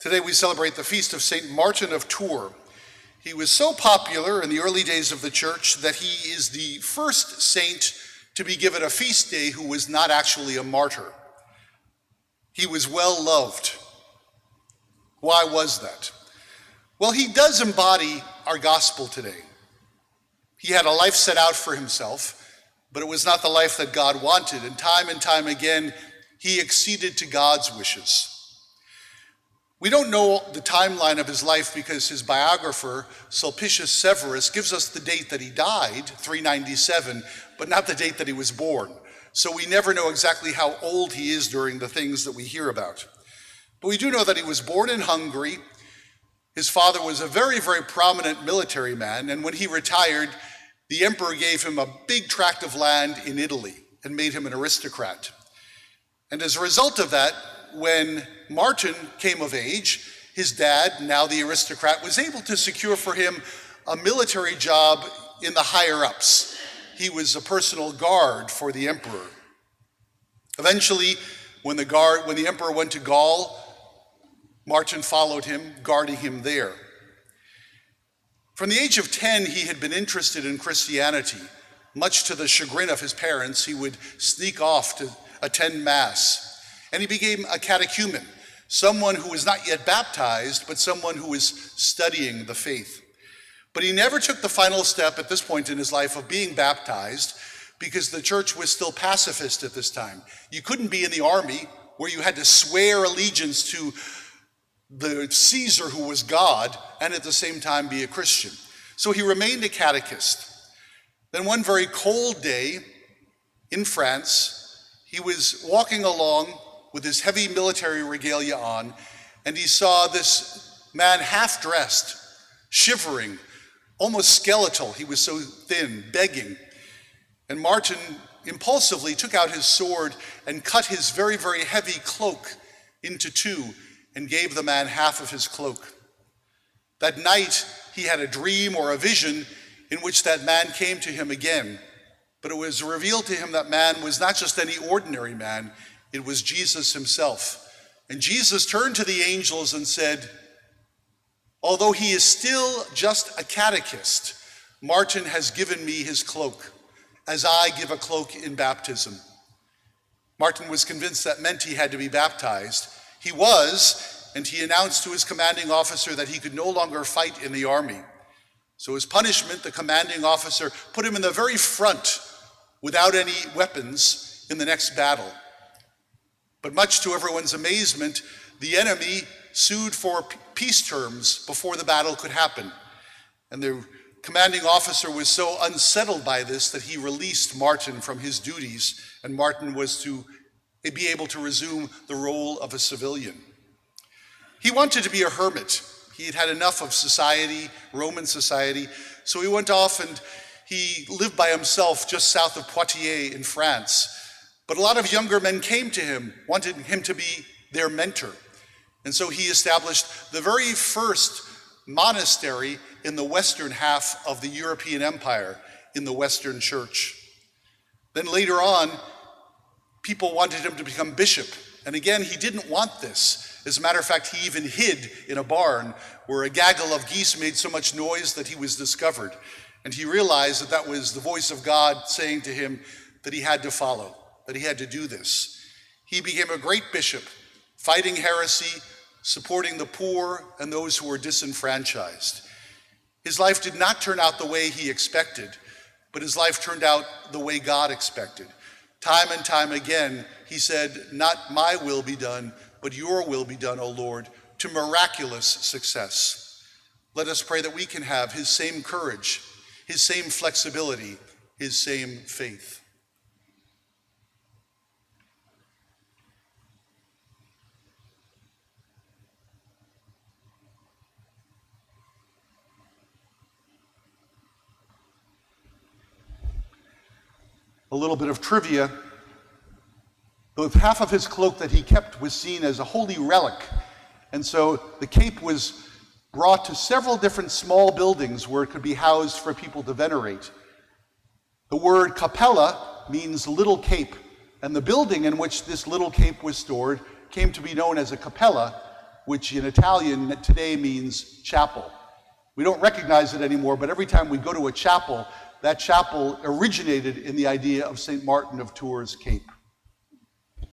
Today we celebrate the feast of St. Martin of Tours. He was so popular in the early days of the church that he is the first saint to be given a feast day who was not actually a martyr. He was well loved. Why was that? Well, he does embody our gospel today. He had a life set out for himself, but it was not the life that God wanted, and time again, he acceded to God's wishes. We don't know the timeline of his life because his biographer, Sulpicius Severus, gives us the date that he died, 397, but not the date that he was born. So we never know exactly how old he is during the things that we hear about. But we do know that he was born in Hungary. His father was a very, very prominent military man, and when he retired, the emperor gave him a big tract of land in Italy and made him an aristocrat. And as a result of that, when Martin came of age, his dad, now the aristocrat, was able to secure for him a military job in the higher-ups. He was a personal guard for the emperor. Eventually, when the emperor went to Gaul, Martin followed him, guarding him there. From the age of 10, he had been interested in Christianity. Much to the chagrin of his parents, he would sneak off to attend Mass. And he became a catechumen, someone who was not yet baptized, but someone who was studying the faith. But he never took the final step at this point in his life of being baptized because the church was still pacifist at this time. You couldn't be in the army where you had to swear allegiance to the Caesar who was God and at the same time be a Christian. So he remained a catechist. Then one very cold day in France, he was walking along with his heavy military regalia on, and he saw this man half-dressed, shivering, almost skeletal. He was so thin, begging. And Martin impulsively took out his sword and cut his very, very heavy cloak into two and gave the man half of his cloak. That night, he had a dream or a vision in which that man came to him again. But it was revealed to him that man was not just any ordinary man, it was Jesus himself. And Jesus turned to the angels and said, although he is still just a catechist, Martin has given me his cloak, as I give a cloak in baptism. Martin was convinced that meant he had to be baptized. He was, and he announced to his commanding officer that he could no longer fight in the army. So as punishment, the commanding officer put him in the very front without any weapons in the next battle. But much to everyone's amazement, the enemy sued for peace terms before the battle could happen. And the commanding officer was so unsettled by this that he released Martin from his duties, and Martin was to be able to resume the role of a civilian. He wanted to be a hermit. He had had enough of society, Roman society, so he went off and he lived by himself just south of Poitiers in France. But a lot of younger men came to him, wanted him to be their mentor. And so he established the very first monastery in the western half of the European Empire, in the Western Church. Then later on, people wanted him to become bishop. And again, he didn't want this. As a matter of fact, he even hid in a barn where a gaggle of geese made so much noise that he was discovered. And he realized that that was the voice of God saying to him that he had to follow, that he had to do this. He became a great bishop, fighting heresy, supporting the poor and those who were disenfranchised. His life did not turn out the way he expected, but his life turned out the way God expected. Time and time again, he said, not my will be done, but your will be done, O Lord, to miraculous success. Let us pray that we can have his same courage, his same flexibility, his same faith. A little bit of trivia. The half of his cloak that he kept was seen as a holy relic. And so the cape was brought to several different small buildings where it could be housed for people to venerate. The word capella means little cape, and the building in which this little cape was stored came to be known as a capella, which in Italian today means chapel. We don't recognize it anymore, but every time we go to a chapel, that chapel originated in the idea of St. Martin of Tours Cape.